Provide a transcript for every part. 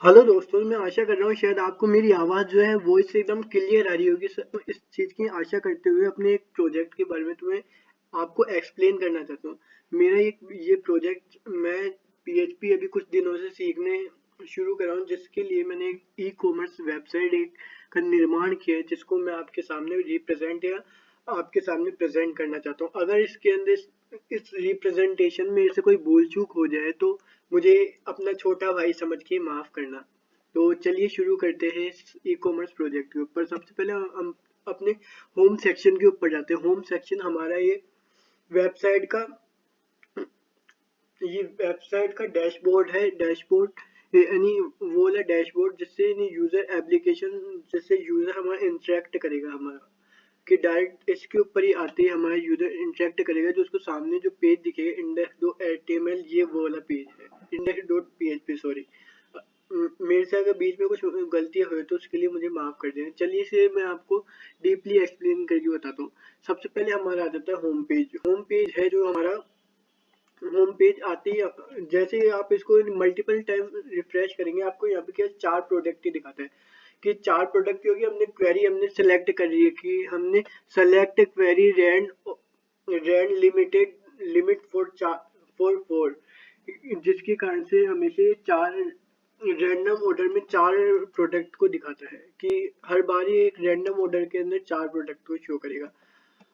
Hello दोस्तों, मैं आशा कर रहा हूँ शायद आपको मेरी आवाज़ जो है वॉइस एकदम क्लियर आ रही होगी। तो इस चीज़ की आशा करते हुए अपने एक प्रोजेक्ट के बारे में तुम्हें आपको एक्सप्लेन करना चाहता हूँ। मेरा एक ये प्रोजेक्ट मैं पीएचपी अभी कुछ दिनों से सीखने शुरू कर रहा हूँ, जिसके लिए मैंने एक ई कॉमर्स वेबसाइट एक का निर्माण किया है, जिसको मैं आपके सामने रिप्रेजेंट या आपके सामने प्रेजेंट करना चाहता हूँ। अगर इसके अंदर इस रिप्रेजेंटेशन में से कोई भूल चूक हो जाए तो मुझे अपना छोटा भाई समझ के माफ करना। तो चलिए शुरू करते हैं इस ई कॉमर्स प्रोजेक्ट के ऊपर। सबसे पहले हम अपने होम सेक्शन के ऊपर जाते हैं। होम सेक्शन हमारा वेबसाइट का ये वेबसाइट का डैशबोर्ड है। डैशबोर्ड यानी वो वाला डैशबोर्ड जिससे यूजर एप्लीकेशन, जिससे यूजर हमारा इंटरेक्ट करेगा हमारा, कि डायरेक्ट इसके ऊपर ही आते ही हमारा यूजर इंटरेक्ट करेगा। जो उसको सामने जो पेज दिखेगा इंडेक्स डॉट एचटीएमएल, ये वो वाला पेज है, इंडेक्स डॉट पीएचपी सॉरी। मेरे से अगर बीच में कुछ गलतियां हुई तो उसके लिए मुझे माफ कर दें। चलिए इसे मैं आपको डीपली एक्सप्लेन करके बताता हूँ। सबसे पहले हमारा आ जाता है होम पेज। होम पेज है जो हमारा होम पेज आते ही जैसे ही आप इसको मल्टीपल टाइम रिफ्रेश करेंगे, आपको यहाँ पे क्या चार प्रोडक्ट ही दिखाता है कि चार प्रोडक्ट की होगी। हमने क्वेरी हमने सेलेक्ट कर रही है कि हमने select query rand rand limited limit for four, जिसके कारण से हमें से चार रैंडम ऑर्डर में चार प्रोडक्ट को दिखाता है कि हर बार ये एक रैंडम ऑर्डर के अंदर चार प्रोडक्ट को शो करेगा।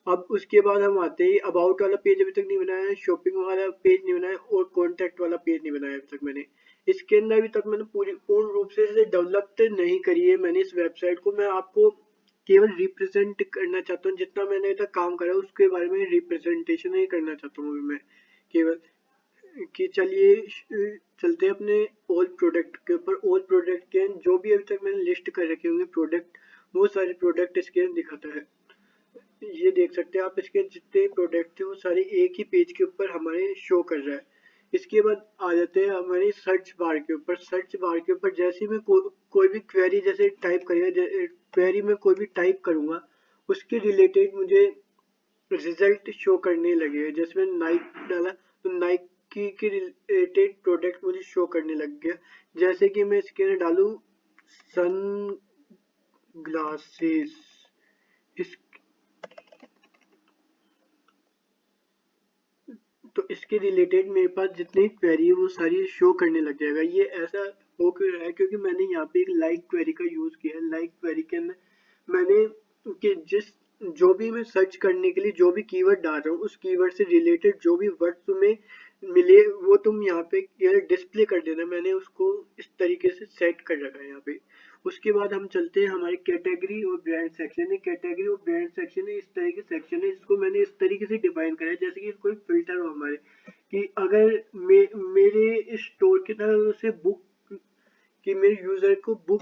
अब उसके बाद हम आते हैं अबाउट वाला पेज अभी तक नहीं बनाया है, शॉपिंग वाला पेज नहीं बनाया और कॉन्टैक्ट वाला पेज नहीं बनाया अभी तक मैंने। इसके अंदर अभी तक मैंने पूर्ण रूप से इसे डेवलप नहीं करी है मैंने इस वेबसाइट को। मैं आपको केवल रिप्रेजेंट करना चाहता हूँ, जितना मैंने अभी तक काम करा है उसके बारे में रिप्रेजेंटेशन ही करना चाहता हूँ अभी मैं केवल। कि चलिए चलते हैं अपने ऑल प्रोडक्ट के ऊपर। ऑल प्रोडक्ट के जो भी अभी तक मैंने लिस्ट कर रखे होंगे प्रोडक्ट, वो सारे प्रोडक्ट इसके अंदर दिखाता है। ये देख सकते हैं आप, इसके जितने प्रोडक्ट थे वो सारे एक ही पेज के ऊपर हमारे शो कर रहा है। इसके बाद आ जाते हैं हमारे सर्च बार के ऊपर। सर्च बार के ऊपर जैसे ही मैं कोई भी क्वेरी जैसे टाइप करेगा, क्वेरी में कोई भी टाइप करूंगा उसके रिलेटेड मुझे रिजल्ट शो करने लगे। जैसे मैंने नाइक डाला तो नाइक की रिलेटेड प्रोडक्ट मुझे शो करने लग गया। जैसे कि मैं इसके अंदर डालूं सन ग्लासेस, इस तो इसके रिलेटेड मेरे पास जितनी क्वेरी है वो सारी शो करने लग जाएगा। ये ऐसा हो क्यों रहा है, क्योंकि मैंने यहाँ पे एक लाइक क्वेरी का यूज किया है। लाइक क्वेरी के अंदर मैंने कि जिस जो भी मैं सर्च करने के लिए जो भी कीवर्ड डाल रहा हूँ उस कीवर्ड से रिलेटेड जो भी वर्ड तुम्हें मिले वो तुम यहाँ पे डिस्प्ले कर देना। मैंने उसको इस तरीके से सेट कर रखा है यहाँ पे। उसके बाद हम चलते हैं हमारे कैटेगरी और ब्रांड सेक्शन है। कैटेगरी और ब्रांड सेक्शन है, इस तरह के सेक्शन है, इसको मैंने इस तरीके से डिफाइन करा है जैसे कि कोई फिल्टर हो हमारे, कि अगर मेरे स्टोर की तरह से बुक, कि मेरे यूजर को बुक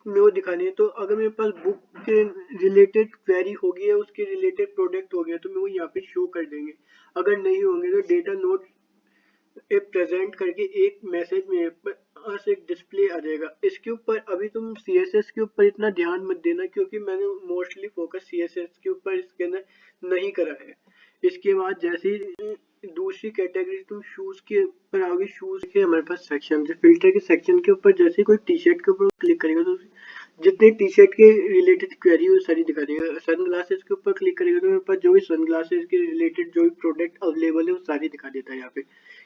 में वो दिखानी है, तो अगर मेरे पास बुक के रिलेटेड क्वेरी होगी या उसके रिलेटेड प्रोडक्ट हो गया तो मैं वो यहाँ पे शो कर देंगे। अगर नहीं होंगे तो डेटा नोट एक प्रेजेंट करके एक मैसेज मेरे पास एक डिस्प्ले आ जाएगा। इसके ऊपर अभी तुम सीएसएस के ऊपर इतना ध्यान मत देना, क्योंकि मैंने मोस्टली फोकस सीएसएस के ऊपर इसके अंदर नहीं करा है। इसके बाद जैसे ही दूसरी कैटेगरी तुम शूज के ऊपर आओगे, शूज के हमारे पास सेक्शन है। फिल्टर के सेक्शन के ऊपर जैसे ही कोई टी शर्ट के ऊपर क्लिक करेगा तो जितने टी शर्ट के रिलेटेड क्वेरी वो सारी दिखा देगा। सन ग्लासेस के ऊपर क्लिक करेगा तो मेरे पास जो भी सन ग्लासेस के रिलेटेड जो भी प्रोडक्ट अवेलेबल है वो सारी दिखा देता है यहाँ पे।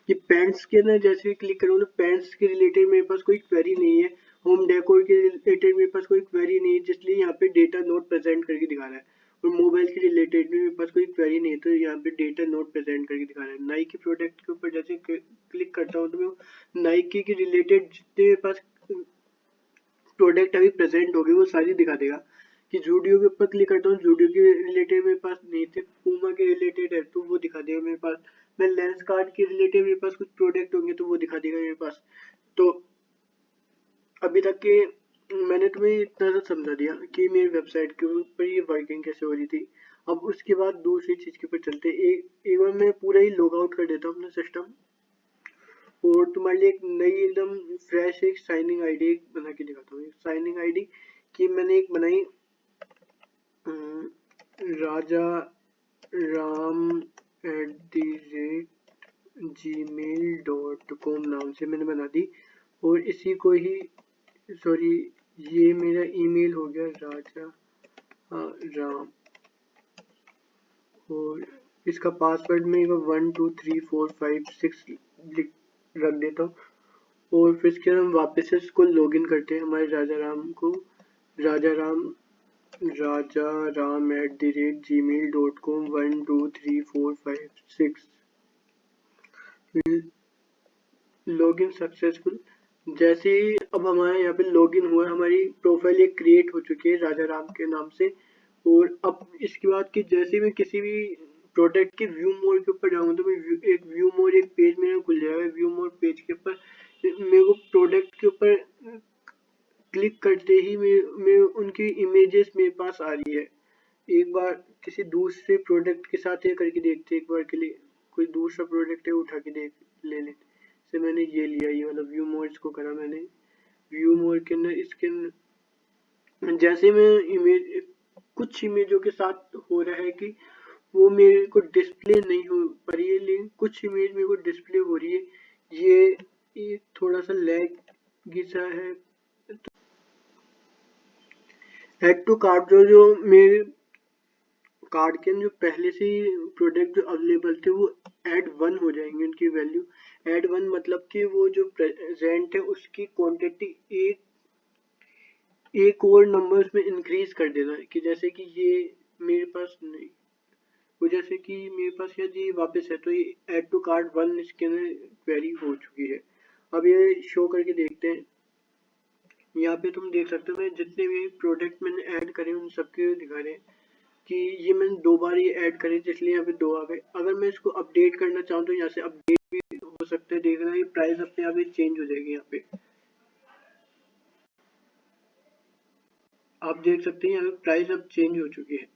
कि पैंट्स के अंदर जैसे क्लिक करूँ तो पैंट्स के रिलेटेड मेरे पास कोई क्वेरी नहीं है। होम डेकोर के रिलेटेड मेरे पास कोई क्वेरी नहीं है, जिसलिए यहाँ पे डेटा नोट प्रेजेंट करके दिखा रहा है। और मोबाइल के रिलेटेड भी मेरे पास कोई क्वेरी नहीं है, तो यहाँ पे डेटा नोट प्रेजेंट करके दिखा रहा है। नाइकी प्रोडक्ट के ऊपर जैसे क्लिक करता हूँ तो मैं नाइकी के रिलेटेड जितने मेरे पास प्रोडक्ट अभी प्रेजेंट होगी वो सारी दिखा देगा। कि जूडियो के ऊपर क्लिक करता हूँ, जूडियो के रिलेटेड मेरे पास नहीं थे, पूमा के रिलेटेड है तो वो दिखा देगा मेरे पास। मैं लेंस कार्ड के रिलेटेड मेरे पास कुछ प्रोडक्ट होंगे तो वो दिखा देगा मेरे पास। तो अभी तक के मैंने तुम्हें इतना तो समझा दिया कि मेरी वेबसाइट के ऊपर ये वर्किंग कैसे हो रही थी। अब उसके बाद दूसरी चीज के ऊपर चलते एक बार मैं पूरा ही लॉग आउट कर देता हूँ अपना सिस्टम, और तुम्हारे लिए एक नई एकदम फ्रेश एक साइनिंग आईडी बना के दिखाता हूँ। साइनिंग आईडी की मैंने एक बनाई, राजा राम @gmail.com नाम से मैंने बना दी। और इसी को ही, सॉरी, ये मेरा ईमेल हो गया राजा राम, और इसका पासवर्ड मैं 12345 6 रख देता हूँ। और फिर इसके हम वापस से इसको लॉगिन करते हैं हमारे राजा राम को, rajaram@gmail.com 12345 6 लॉगिन सक्सेसफुल। जैसे ही अब हमारे यहाँ पे लॉगिन हुआ, हमारी प्रोफाइल एक क्रिएट हो चुकी है राजा राम के नाम से। और अब इसके बाद कि जैसे मैं किसी भी प्रोडक्ट के व्यू मोर के ऊपर जाऊंगा तो मैं एक व्यू मोर, एक पेज मेरा खुल जाएगा। व्यू मोर पेज के ऊपर मेरे को प्रोडक्ट के ऊपर क्लिक करते ही मैं उनकी इमेजेस मेरे पास आ रही है। एक बार किसी दूसरे प्रोडक्ट के साथ ये करके देखते, एक बार के लिए कोई दूसरा प्रोडक्ट है उठा के देख ले लेते। जैसे मैंने ये लिया, ये वाला व्यू मोर, इसको करा मैंने व्यू मोर के अंदर। इसके अंदर जैसे मैं इमेज, कुछ इमेजों के साथ हो रहा है कि वो मेरे को डिस्प्ले नहीं हो पा रही है, लेकिन कुछ इमेज मेरे को डिस्प्ले हो रही है। ये थोड़ा सा लैग गिसा है। ऐड टू कार्ट जो मेरे कार्ड के जो पहले से ही प्रोडक्ट जो अवेलेबल थे वो ऐड 1 हो जाएंगे। उनकी वैल्यू ऐड 1 मतलब कि वो जो प्रेजेंट है उसकी क्वांटिटी एक और नंबर्स में इंक्रीज कर देना है। कि जैसे कि ये मेरे पास नहीं, वो जैसे कि मेरे पास ये वापस है, तो ये ऐड टू कार्ट 1 इसके अंदर क्वेरी हो चुकी है। अब ये शो करके देखते हैं। यहाँ पे तुम देख सकते हो मैं जितने भी प्रोडक्ट मैंने ऐड करे उन सबके दिखा रहे हैं कि ये मैंने 2 बार ये ऐड करे, इसलिए यहाँ पे 2 आ गए। अगर मैं इसको अपडेट करना चाहूँ तो यहाँ से अपडेट भी हो सकता है। देख रहे हैं प्राइस अपने आप ही चेंज हो जाएगी। यहाँ पे आप देख सकते हैं यहाँ पे प्राइस अब चेंज हो चुकी है।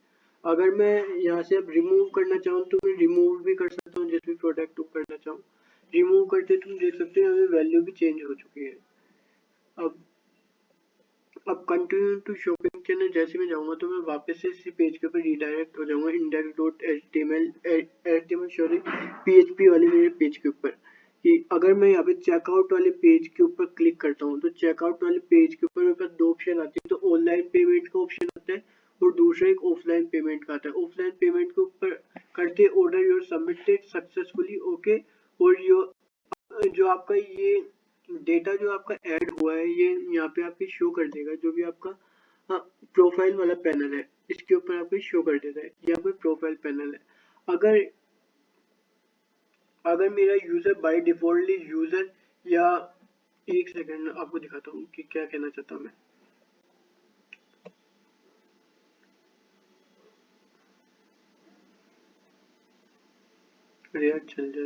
अगर मैं यहाँ से अब रिमूव करना चाहूँ तो मैं रिमूव भी कर सकता हूँ, जिस भी प्रोडक्ट को करना चाहूँ। रिमूव करते तुम देख सकते हैं यहाँ पे वैल्यू भी चेंज हो चुकी है। अब कंटिन्यू टू शॉपिंग के अंदर जैसे मैं जाऊंगा तो मैं वापस से इसी पेज के ऊपर रिडायरेक्ट हो जाऊंगा index.html सॉरी PHP वाले मेरे पेज के ऊपर। कि अगर मैं यहाँ पे चेकआउट वाले पेज के ऊपर क्लिक करता हूँ तो चेकआउट वाले पेज के ऊपर मेरे पास 2 ऑप्शन आते हैं। तो ऑनलाइन पेमेंट का ऑप्शन आता है और दूसरा एक ऑफलाइन पेमेंट का आता है। ऑफलाइन पेमेंट के ऊपर करते order your submitted successfully okay. और जो आपका ये डेटा जो आपका ऐड हुआ है ये यहाँ पे आपकी शो कर देगा। जो भी आपका प्रोफाइल वाला पैनल है इसके ऊपर आपको शो कर देता है। ये आपका प्रोफाइल पैनल है। अगर अगर मेरा यूजर बाय डिफॉल्टली यूजर या एक सेकंड आपको दिखाता हूँ कि क्या कहना चाहता हूँ मैं। अरे यार चल जा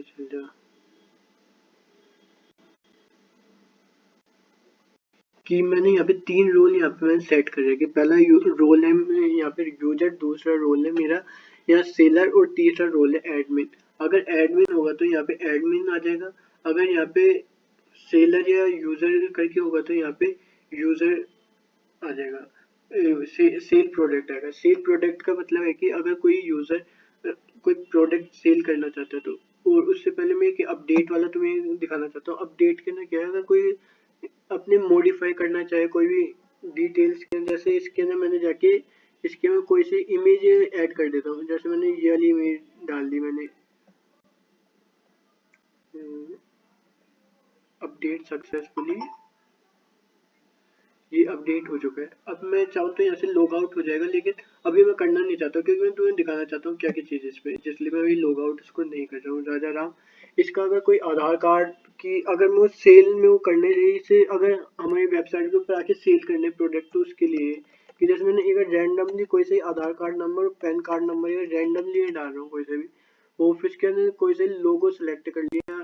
कि मैंने यहाँ पे 3 रोल यहाँ पे मैंने सेट कर रखे। पहला रोल है यहाँ पे यूजर, दूसरा रोल है मेरा यहाँ सेलर और तीसरा रोल है एडमिन। अगर एडमिन होगा तो यहाँ पे एडमिन आ जाएगा। अगर यहाँ पे सेलर या यूजर करके होगा तो यहाँ पे यूजर आ जाएगा। सेल प्रोडक्ट आएगा। सेल प्रोडक्ट का मतलब है कि अगर कोई यूजर कोई प्रोडक्ट सेल करना चाहता है तो। और उससे पहले मैं कि अपडेट वाला तुम्हें दिखाना चाहता हूँ। अपडेट के अंदर क्या है, अगर कोई अपने मॉडिफाई करना चाहे कोई भी डिटेल्स के अंदर, जैसे इसके अंदर मैंने जाके इसके में कोई सी इमेज ऐड कर देता हूँ। जैसे मैंने ये वाली इमेज डाल दी मैंने, अपडेट सक्सेसफुली, ये अपडेट हो चुका है। अब मैं चाहूँ तो यहाँ से लॉग आउट हो जाएगा, लेकिन अभी मैं करना नहीं चाहता क्योंकि मैं तुम्हें दिखाना चाहता हूँ क्या क्या चीज़ इसमें, इसलिए मैं अभी लॉग आउट इसको नहीं कर रहा हूँ। राजा राम इसका अगर कोई आधार कार्ड की अगर मैं सेल में वो करने से अगर हमारी वेबसाइट के ऊपर आके सेल करने प्रोडक्ट तो उसके लिए कि जैसे मैंने एक रैंडमली कोई से Aadhaar card number PAN card number या रैंडमली डाल रहा हूँ कोई से भी ऑफिस के अंदर कोई से लोगो सेलेक्ट कर लिया।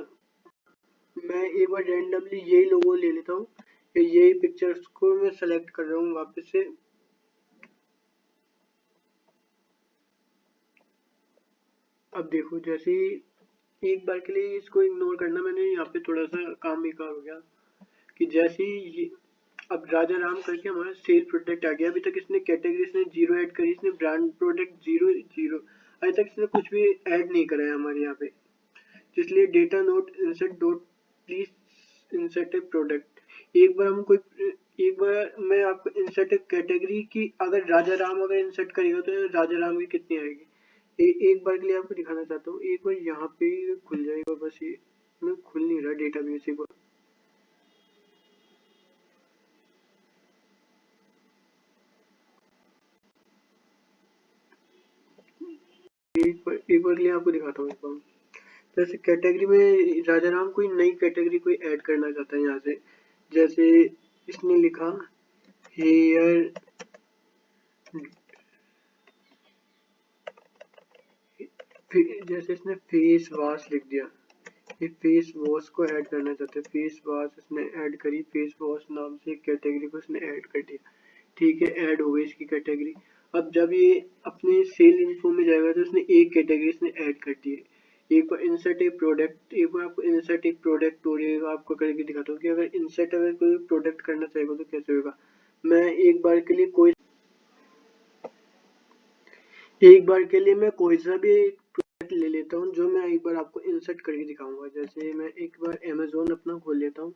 मैं एक बार रैंडमली यही लोगो ले लेता हूँ, यही पिक्चर्स को मैं सेलेक्ट कर रहा हूँ वापस से। अब देखो जैसे एक बार के लिए इसको इग्नोर करना, मैंने यहाँ पे थोड़ा सा काम बेकार हो गया कि जैसे ही अब राजा राम करके हमारा सेल प्रोडक्ट आ गया। अभी तक इसने कैटेगरी इसने 0 ऐड करी, इसने ब्रांड प्रोडक्ट 0 0 अभी तक इसने कुछ भी ऐड नहीं करा है हमारे यहाँ पे। इसलिए data note insert dot please insert A product एक बार मैं आपको इंसर्ट कैटेगरी की अगर राजा राम अगर इंसर्ट करेगा तो राजा राम की कितनी आएगी, एक बार के लिए आपको दिखाना चाहता हूँ। एक बार यहाँ पे खुल जाएगा, बस ये मैं खुल नहीं रहा डेटाबेस। एक बार के लिए आपको दिखाता हूँ इसको। जैसे कैटेगरी में राजा राम कोई नई कैटेगरी कोई ऐड करना चाहता है यहाँ से, जैसे इसने लिखा हेयर, जैसे इसने फेस वॉश लिख दिया, ये फेस वॉश को ऐड करना चाहते हैं। फेस वॉश इसने ऐड करी, फेस वॉश नाम से एक कैटेगरी को इसने ऐड कर दिया। ठीक है, ऐड हो गई इसकी कैटेगरी। अब जब ये अपने सेल इन्फो में जाएगा तो इसने एक कैटेगरी इसने ऐड कर दी है। एक बार इंसर्ट एक प्रोडक्ट, एक बार आपको इंसर्ट एक प्रोडक्ट हो रही है, आपको करके दिखाता हूँ कि अगर इंसर्ट अगर कोई प्रोडक्ट करना चाहेगा तो कैसे होगा। मैं एक बार के लिए मैं कोई सा भी प्रोडक्ट ले लेता हूँ जो मैं एक बार आपको इंसर्ट करके दिखाऊंगा। जैसे मैं एक बार अमेजोन अपना खोल लेता हूँ,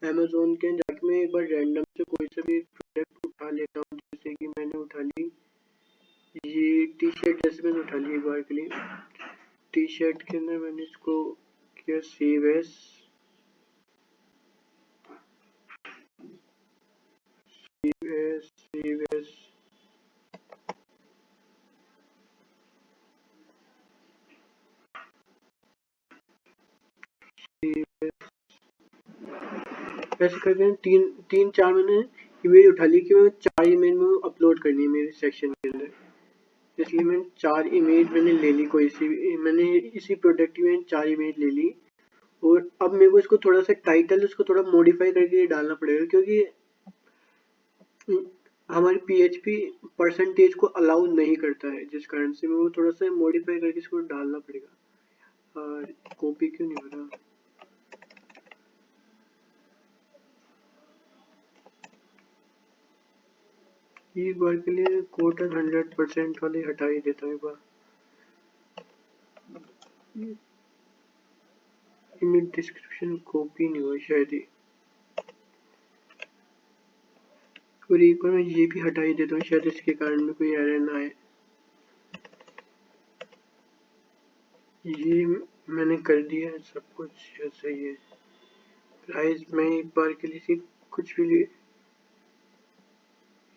अमेजोन के जाके मैं एक बार रैंडम से कोई सा भी प्रोडक्ट उठा लेता हूँ। जैसे कि मैंने उठा ली ये टी शर्ट, जैसे मैंने उठा ली एक बार के लिए टी शर्ट के अंदर मैंने इसको किया सेव एस, सेव एस ऐसे करके तीन चार मैंने इमेज उठा ली कि मैं 4 इमेज में अपलोड करनी है मेरे सेक्शन के अंदर। इसलिए मैंने 4 इमेज मैंने ले ली, कोई सी मैंने इसी प्रोडक्ट की मैंने 4 इमेज ले ली। और अब मेरे को इसको थोड़ा सा टाइटल उसको थोड़ा मॉडिफाई करके डालना पड़ेगा, क्योंकि हमारी पीएचपी परसेंटेज को अलाउ नहीं करता है, जिस कारण से मेरे को थोड़ा सा मॉडिफाई करके इसको डालना पड़ेगा। और कॉपी क्यों नहीं हो रहा, एक बार के लिए कोटन 100% वाले हटा ही देता हूँ एक बार। इमेज डिस्क्रिप्शन कॉपी नहीं हुआ शायद ही, और एक बार मैं ये भी हटा ही देता हूँ, शायद इसके कारण में कोई एरर ना आए। ये मैंने कर दिया है सब कुछ सही है। प्राइस मैं एक बार के लिए कुछ भी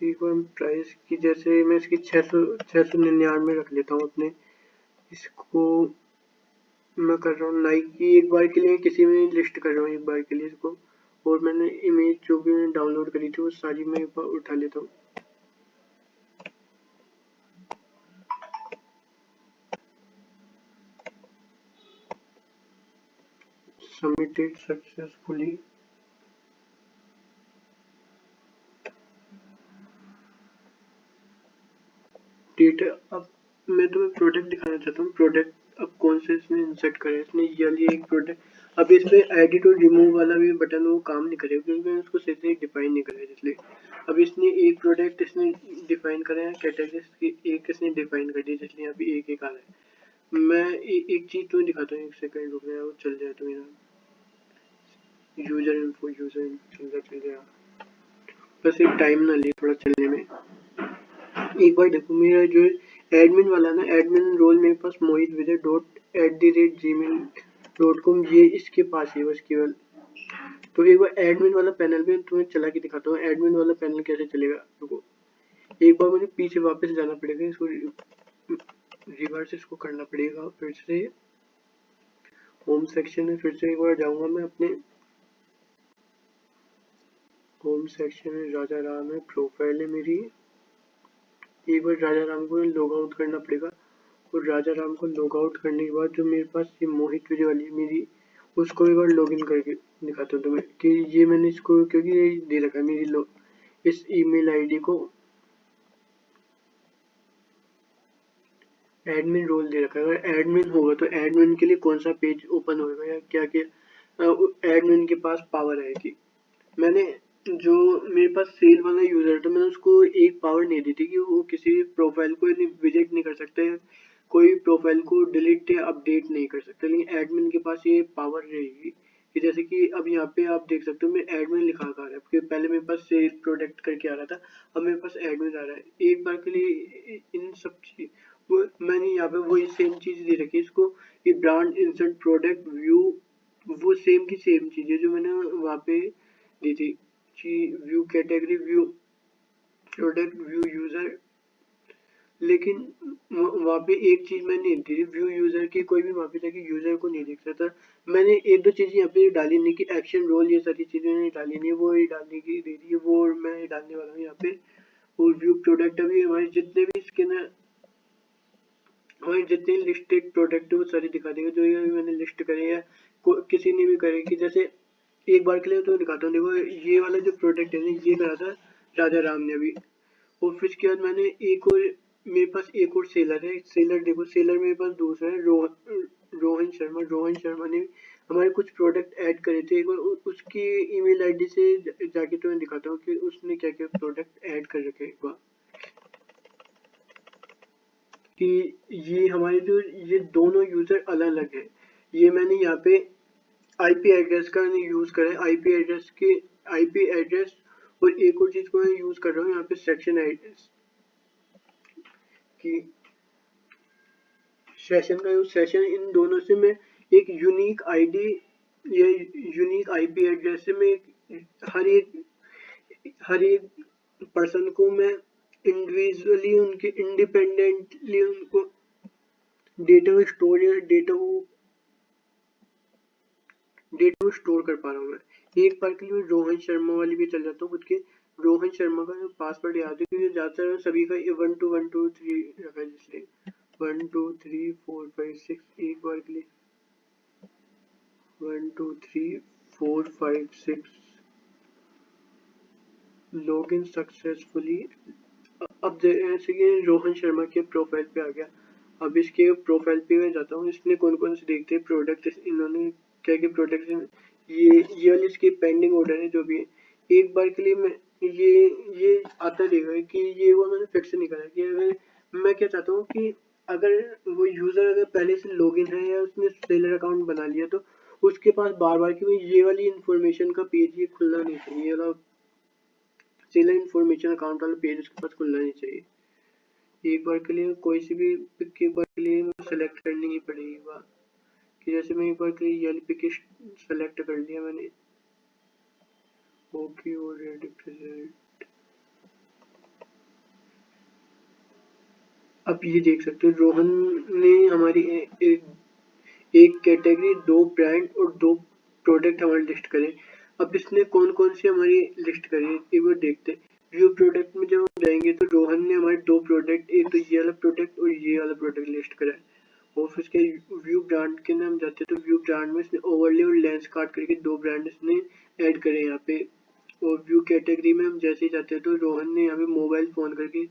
एक बार प्राइस की, जैसे मैं इसकी 699 रख लेता हूँ अपने। इसको मैं कर रहा हूँ नाइक की, एक बार के लिए किसी में लिस्ट कर रहा हूँ एक बार के लिए इसको। और मैंने इमेज जो भी मैंने डाउनलोड करी थी वो सारी मैं एक बार उठा लेता हूँ। Submitted successfully. डेटा, अब मैं तुम्हें प्रोडक्ट दिखाना चाहता हूँ। प्रोडक्ट अब कौन से इसमें इंसर्ट करें, इसने ये वाली एक प्रोडक्ट। अब इस पे एडिट और रिमूव वाला भी बटन वो काम नहीं करेगा, क्योंकि मैंने उसको सही से डिफाइन नहीं करा है इसलिए। अब इसने एक प्रोडक्ट इसने डिफाइन करा है, कैटेगरी एक इसने डिफाइन कर दी, इसलिए यहाँ पे एक आ रहा है। मैं एक चीज तुम्हें दिखाता हूँ, एक सेकंड रुक गया, वो चल जाए तो मेरा यूजर इन्फो चल जाए, बस एक टाइम ना ले थोड़ा चलने में। एक बार देखो मेरा जो एडमिन वाला ना, एडमिन रोल मेरे पास मोहित विजय .@gmail.com ये इसके पास है बस केवल। तो एक बार एडमिन वाला पैनल पे तुम्हें चला के दिखाता हूँ, एडमिन वाला पैनल कैसे चलेगा। देखो एक बार मुझे पीछे वापस जाना पड़ेगा, इसको रिवर्स इसको करना पड़ेगा, फिर से होम सेक्शन में फिर से एक बार जाऊंगा मैं अपने होम सेक्शन में। राजा राम है, प्रोफाइल है मेरी। एक बार राजा राम को लॉग आउट करना पड़ेगा, और राजा राम को लॉग आउट करने के बाद जो मेरे पास ये मोहित विजय वाली मेरी, उसको एक बार लॉग इन करके दिखाता हूँ तुम्हें कि ये मैंने इसको, क्योंकि ये दे रखा है मेरी इस ईमेल आईडी को एडमिन रोल दे रखा है। अगर एडमिन होगा तो एडमिन के लिए कौन सा पेज ओपन होगा या क्या क्या एडमिन के पास पावर है कि मैंने जो मेरे पास सेल वाला यूजर था, मैंने उसको एक पावर नहीं दी थी कि वो किसी प्रोफाइल को विजिट नहीं कर सकते, कोई प्रोफाइल को डिलीट या अपडेट नहीं कर सकते, लेकिन एडमिन के पास ये पावर रहेगी कि जैसे कि अब यहाँ पे आप देख सकते हो मैं ऐड में लिखा आ रहा है, क्योंकि पहले मेरे पास सेल प्रोडक्ट करके आ रहा था, अब मेरे पास ऐड में आ रहा है। एक बार के लिए इन सब चीज वो मैंने यहाँ पे वही सेम चीज दे रखी है इसको, कि ब्रांड इंसर्ट प्रोडक्ट व्यू, वो सेम की सेम चीज है जो मैंने वहाँ पे दी थी कि view category, view product, view user. लेकिन वहाँ पे एक चीज मैंने नहीं दी, व्यू यूजर की, कोई भी वहाँ पे जाके यूजर को नहीं देख सकता। मैंने एक दो चीजें यहाँ पे डाली नहीं, कि एक्शन रोल ये सारी चीजें मैंने डाली नहीं, वो ही डालने की दे दी है, वो मैं डालने वाला हूँ यहाँ पे। और व्यू प्रोडक्ट अभी हमारे जितने भी स्किन है, हमारे जितने लिस्टेड प्रोडक्ट है वो सारे दिखा देंगे, जो ये मैंने लिस्ट करे है, किसी ने भी करे, कि जैसे एक बार के लिए तो दिखाता हूँ। देखो ये वाला जो प्रोडक्ट है ना, ये करा था राजा राम ने अभी। और फिर उसके बाद मैंने एक और, मेरे पास एक और सेलर है, सेलर देखो, सेलर मेरे पास दूसरा है, रोहन शर्मा। रोहन शर्मा ने हमारे कुछ प्रोडक्ट ऐड करे थे, एक बार उसकी ईमेल आईडी से जाके तो मैं दिखाता हूँ कि उसने क्या क्या प्रोडक्ट ऐड कर रखे हैं एक बार। कि ये हमारे जो ये दोनों यूजर अलग अलग है, ये मैंने यहाँ पे आईपी एड्रेस का यूज करा है, आईपी एड्रेस के आईपी एड्रेस। और एक और चीज को मैं यूज कर रहा हूँ यहाँ पे, सेक्शन एड्रेस की, सेशन का यूज, सेशन, इन दोनों से मैं एक यूनिक आईडी या यूनिक आईपी एड्रेस से मैं हर एक पर्सन को मैं इंडिविजुअली, उनके इंडिपेंडेंटली उनको डेटा को स्टोर या डेटा को स्टोर कर पा रहा हूँ मैं। एक बार के लिए रोहन शर्मा वाली भी चल जाता हूँ खुद के। रोहन शर्मा का जो पासवर्ड याद है, क्योंकि ज्यादातर सभी का 1 2 1 2 3 रखा है, इसलिए 1 2 3 4 5 6। एक बार के लिए 1 2 3 4 5 6 लॉग इन सक्सेसफुली। अब जैसे कि रोहन शर्मा के प्रोफाइल पे आ गया, अब इसके प्रोफाइल पे मैं जाता हूँ, इसने कौन कौन से देखते हैं प्रोडक्ट, इन्होंने क्या क्या प्रोडक्ट, ये वाली इसकी पेंडिंग ऑर्डर है जो भी है। एक बार के लिए मैं ये आता रहेगा कि ये वो मैंने फिक्स नहीं करा, कि अगर मैं क्या चाहता हूँ कि अगर वो यूजर अगर पहले से लॉगिन है या उसने सेलर अकाउंट बना लिया, तो उसके पास बार बार की ये वाली इंफॉर्मेशन का पेज ये खुलना नहीं चाहिए, ये वाला सेलर इंफॉर्मेशन अकाउंट वाला पेज उसके पास खुलना नहीं चाहिए। एक बार के लिए कोई सी भी पिक एक बार के लिए सेलेक्ट करनी ही पड़ेगी बात, कि जैसे मैं एक बार के लिए ये वाली पिक सेलेक्ट कर लिया मैंने। ओके, और रिजल्ट अब ये देख सकते हो, रोहन ने हमारी एक कैटेगरी, दो ब्रांड और दो प्रोडक्ट हमारे लिस्ट करे। अब इसने कौन कौन सी हमारी लिस्ट करी एक बार देखते हैं। व्यू प्रोडक्ट में जब हम जाएंगे तो रोहन ने हमारे दो प्रोडक्ट, एक तो ये वाला प्रोडक्ट और ये वाला प्रोडक्ट लिस्ट करा है। और फिर इसके व्यू ब्रांड के नाम जाते हैं, तो व्यू ब्रांड में इसने ओवरले और लेंस काट करके दो ब्रांड इसने ऐड करे यहाँ पे। और व्यू कैटेगरी में हम जैसे ही जाते हैं तो रोहन ने यहाँ पे मोबाइल फोन करके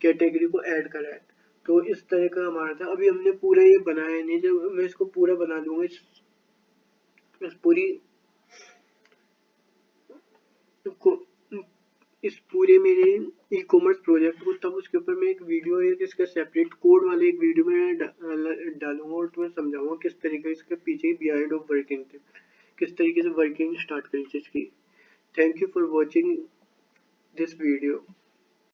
कैटेगरी को ऐड करा है। तो इस तरह का हमारा था। अभी हमने पूरा ये बनाया नहीं, जब मैं इसको पूरा बना दूंगा, इस पूरी को इस पूरे मेरे ई कॉमर्स प्रोजेक्ट को, तब उसके ऊपर मैं एक वीडियो, एक इसका सेपरेट कोड वाले एक वीडियो में डालूंगा और तुम्हें समझाऊंगा किस तरीके से इसके पीछे बिहाइंड ऑफ वर्किंग थे, किस तरीके से वर्किंग स्टार्ट करी थी इसकी। Thank you for watching this video.